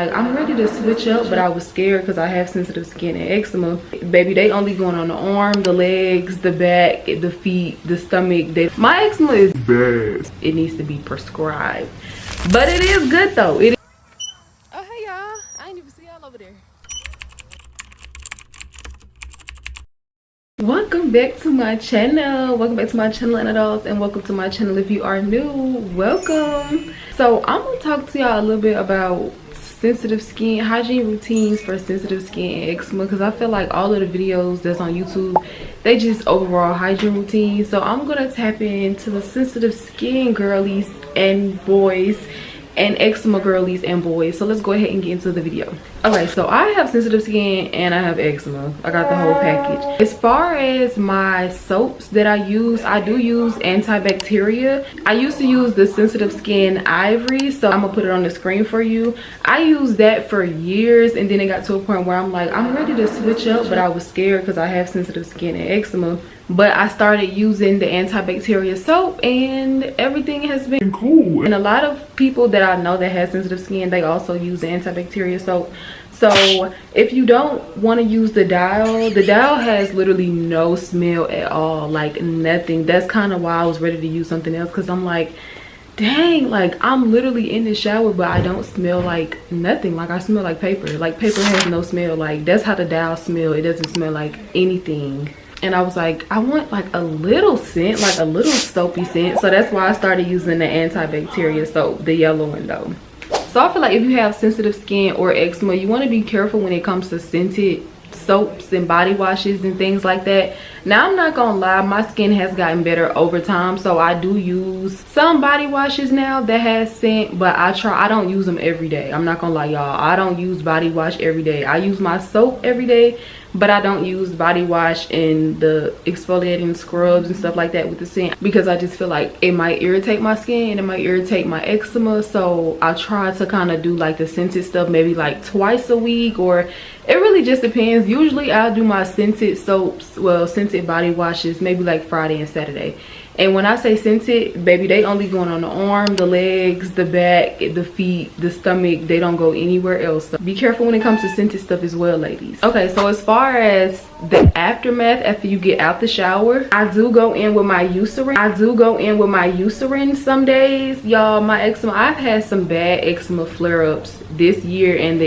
Like, I'm ready to switch up, but I was scared because I have sensitive skin and eczema. Baby, they only going on the arm, the legs, the back, the feet, the stomach. My eczema is bad. It needs to be prescribed. But it is good though. Oh, hey y'all. I didn't even see y'all over there. Welcome back to my channel. Welcome back to my channel, Anna Dollz, and welcome to my channel if you are new. Welcome. So I'm gonna talk to y'all a little bit about sensitive skin hygiene routines for sensitive skin and eczema, because I feel like all of the videos that's on YouTube, they just overall hygiene routines. So I'm gonna tap into the sensitive skin girlies and boys and eczema girlies and boys. So let's go ahead and get into the video. Okay, so I have sensitive skin and I have eczema. I got the whole package. As far as my soaps that I do use antibacterial. I used to use the sensitive skin ivory, so I'm gonna put it on the screen for you. I used that for years, and then it got to a point where I'm like, I'm ready to switch up, but I was scared because I have sensitive skin and eczema. But I started using the antibacterial soap and everything has been cool. And a lot of people that I know that have sensitive skin, they also use the antibacterial soap. So if you don't want to use the dial has literally no smell at all, like nothing. That's kind of why I was ready to use something else, because I'm like, dang, like I'm literally in the shower but I don't smell like nothing. Like I smell like paper. Like paper has no smell. Like that's how the dial smell. It doesn't smell like anything. And I was like, I want like a little scent, like a little soapy scent. So that's why I started using the antibacterial soap, the yellow one though. So I feel like if you have sensitive skin or eczema, you want to be careful when it comes to scented soaps and body washes and things like that. Now I'm not gonna lie, my skin has gotten better over time, so I do use some body washes now that has scent, but I don't use them every day. I'm not gonna lie y'all, I don't use body wash every day. I use my soap every day, but I don't use body wash and the exfoliating scrubs and stuff like that with the scent, because I just feel like it might irritate my skin and it might irritate my eczema. So I try to kind of do like the scented stuff maybe like twice a week, or it really just depends. Usually I'll do my scented soaps, well, scented body washes maybe like Friday and Saturday. And when I say scented, baby, they only going on the arm, the legs, the back, the feet, the stomach. They don't go anywhere else. So be careful when it comes to scented stuff as well, ladies. Okay, so as far as the aftermath after you get out the shower, I do go in with my Eucerin. Some days, y'all. My eczema, I've had some bad eczema flare-ups this year and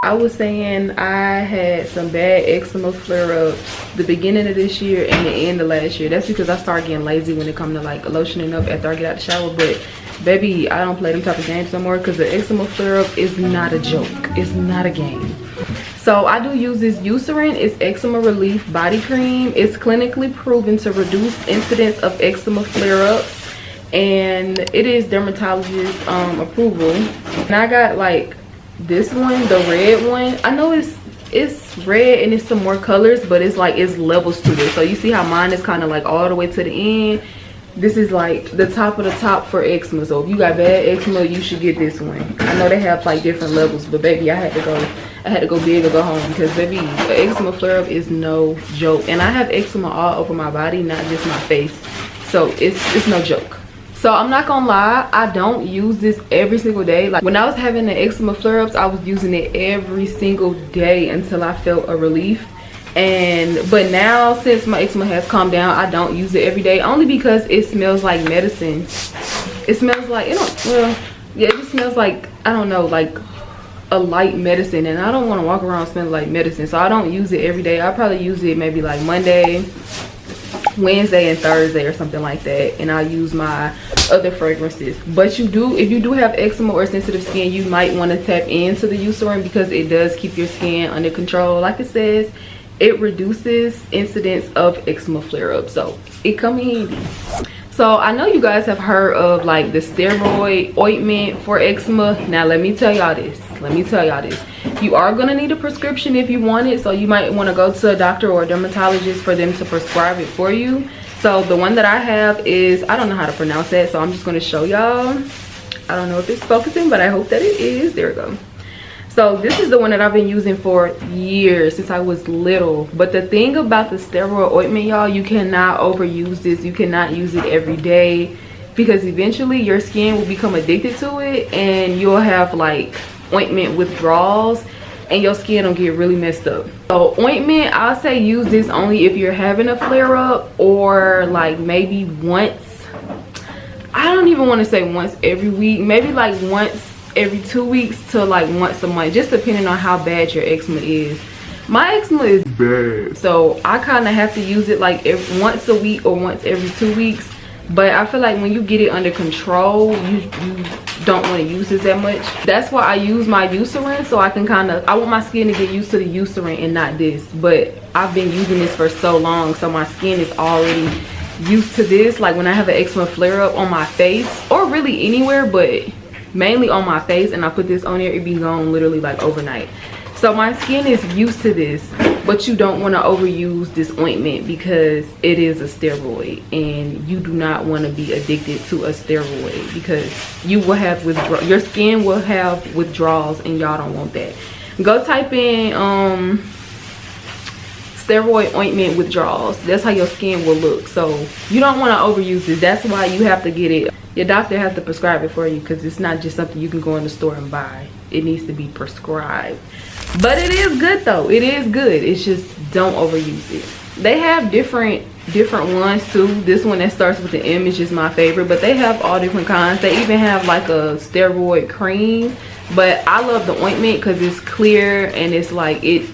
I was saying I had some bad eczema flare-ups the beginning of this year and the end of last year. That's because I started getting lazy when it comes to like lotioning up after I get out the shower. But baby, I don't play them type of games no more, because the eczema flare-up is not a joke. It's not a game. So I do use this Eucerin. It's eczema relief body cream. It's clinically proven to reduce incidence of eczema flare-ups, and it is dermatologist approval. And I got like this one, the red one. I know it's red and it's some more colors, but it's like it's levels to it. So you see how mine is kind of like all the way to the end. This is like the top of the top for eczema. So if you got bad eczema, you should get this one. I know they have like different levels, but baby, I had to go big or go home, because baby, the eczema flare up is no joke. And I have eczema all over my body, not just my face. So it's no joke. So I'm not gonna lie, I don't use this every single day. Like when I was having the eczema flare-ups, I was using it every single day until I felt a relief. But now, since my eczema has calmed down, I don't use it every day, only because it smells like medicine. It smells like, it just smells like, I don't know, like a light medicine, and I don't want to walk around smelling like medicine. So I don't use it every day. I probably use it maybe like Monday, Wednesday, and Thursday or something like that, and I'll use my other fragrances. But if you do have eczema or sensitive skin, you might want to tap into the Eucerin, because it does keep your skin under control. Like it says, it reduces incidence of eczema flare-up, so it come in handy. So I know you guys have heard of like the steroid ointment for eczema. Now let me tell y'all this. You are gonna need a prescription if you want it, so you might want to go to a doctor or a dermatologist for them to prescribe it for you. So the one that I have is, I don't know how to pronounce that, so I'm just going to show y'all. I don't know if it's focusing, but I hope that it is. There we go. So this is the one that I've been using for years, since I was little. But the thing about the steroid ointment, y'all, you cannot overuse this. You cannot use it every day. because eventually your skin will become addicted to it and you'll have like ointment withdrawals and your skin will get really messed up. So ointment, I'll say use this only if you're having a flare-up, or like maybe once, I don't even want to say once every week, maybe like once every 2 weeks to like once a month, just depending on how bad your eczema is. My eczema is bad, so I kind of have to use it like once a week or once every 2 weeks. But I feel like when you get it under control, you don't want to use this that much. That's why I use my Eucerin, so I can kind of, I want my skin to get used to the Eucerin and not this. But I've been using this for so long, so my skin is already used to this. Like when I have an eczema flare up on my face, or really anywhere, but mainly on my face, and I put this on there, it be gone literally like overnight. So my skin is used to this, but you don't want to overuse this ointment because it is a steroid, and you do not want to be addicted to a steroid because you will have your skin will have withdrawals, and y'all don't want that. Go type in steroid ointment withdrawals. That's how your skin will look. So you don't want to overuse it. That's why you have to get it. Your doctor has to prescribe it for you, because it's not just something you can go in the store and buy. It needs to be prescribed. But it is good though. It is good. It's just don't overuse it. They have different ones too. This one that starts with the M is just my favorite, but they have all different kinds. They even have like a steroid cream, but I love the ointment because it's clear and it's like it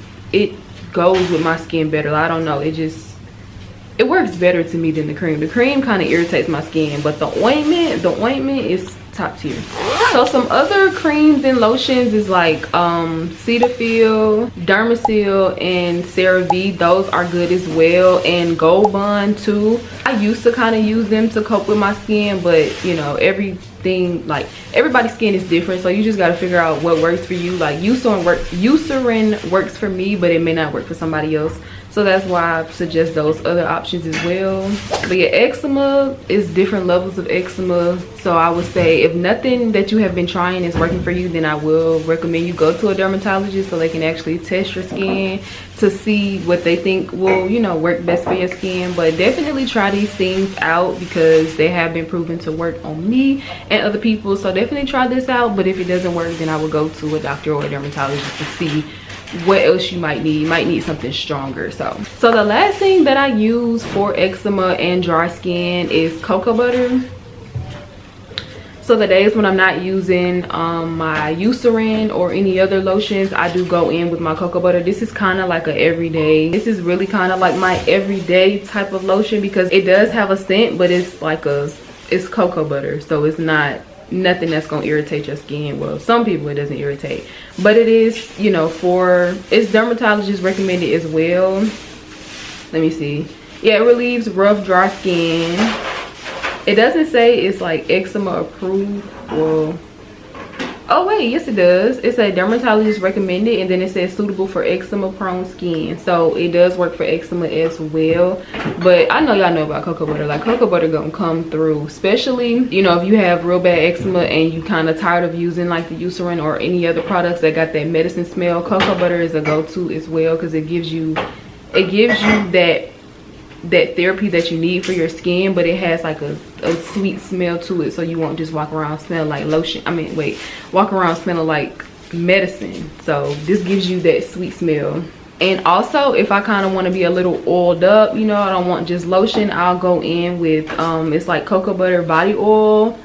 goes with my skin better. I don't know, it works better to me than the cream. The cream kind of irritates my skin, but the ointment is top tier. So some other creams and lotions is like Cetaphil, Dermasil, and CeraVe. Those are good as well, and Gold Bond too. I used to kind of use them to cope with my skin, but you know, everything, like everybody's skin is different, so you just got to figure out what works for you. Like Eucerin works for me, but it may not work for somebody else. So that's why I suggest those other options as well. But yeah, eczema is different levels of eczema. So I would say if nothing that you have been trying is working for you, then I will recommend you go to a dermatologist so they can actually test your skin to see what they think will, you know, work best for your skin. But definitely try these things out because they have been proven to work on me and other people. So definitely try this out. But if it doesn't work, then I will go to a doctor or a dermatologist to see what else you might need. You might need something stronger. So the last thing that I use for eczema and dry skin is cocoa butter. So the days when I'm not using my Eucerin or any other lotions, I do go in with my cocoa butter. This is kind of like a everyday, this is really kind of like my everyday type of lotion because it does have a scent, but it's like it's cocoa butter, so it's not nothing that's gonna irritate your skin. Well, some people it doesn't irritate, but it is, you know, it's dermatologist recommended as well. Let me see. Yeah, it relieves rough, dry skin. It doesn't say it's like eczema approved. Well, oh wait, yes it does. It's a dermatologist recommended, and then it says suitable for eczema prone skin. So it does work for eczema as well. But I know y'all know about cocoa butter. Like cocoa butter gonna come through, especially, you know, if you have real bad eczema and you kind of tired of using like the Eucerin or any other products that got that medicine smell. Cocoa butter is a go-to as well because it gives you that therapy that you need for your skin, but it has like a sweet smell to it, so you won't just walk around smelling like lotion. Walk around smelling like medicine. So this gives you that sweet smell. And also, if I kind of want to be a little oiled up, you know, I don't want just lotion, I'll go in with it's like cocoa butter body oil.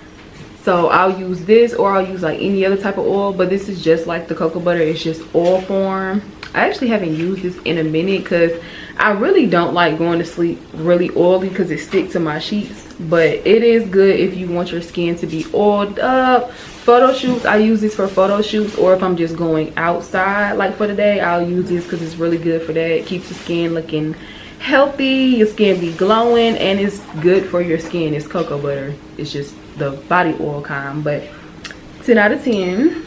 So I'll use this, or I'll use like any other type of oil, but this is just like the cocoa butter, it's just oil form. I actually haven't used this in a minute because I really don't like going to sleep really oily because it sticks to my sheets. But it is good if you want your skin to be oiled up. Photo shoots, I use this for photo shoots, or if I'm just going outside like for the day, I'll use this because it's really good for that. It keeps the skin looking healthy, your skin be glowing, and it's good for your skin. It's cocoa butter, it's just the body oil kind, but 10 out of 10.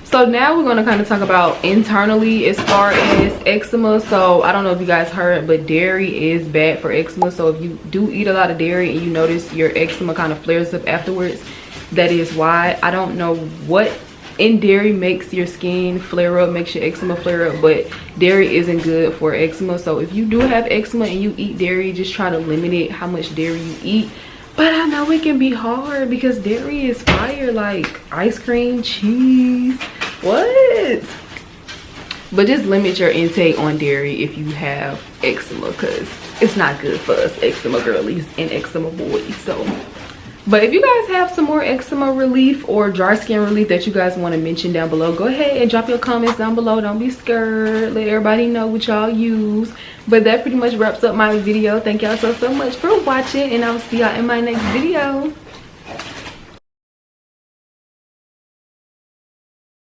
So now we're going to kind of talk about internally as far as eczema. So I don't know if you guys heard, but dairy is bad for eczema. So if you do eat a lot of dairy and you notice your eczema kind of flares up afterwards, that is why. I don't know what in dairy makes your skin flare up, makes your eczema flare up, but dairy isn't good for eczema. So if you do have eczema and you eat dairy, just try to limit it, how much dairy you eat. But I know it can be hard because dairy is fire, like ice cream, cheese, what? But just limit your intake on dairy if you have eczema, because it's not good for us eczema girlies and eczema boys. So, but if you guys have some more eczema relief or dry skin relief that you guys want to mention down below, go ahead and drop your comments down below. Don't be scared. Let everybody know what y'all use. But that pretty much wraps up my video. Thank y'all so much for watching, and I'll see y'all in my next video.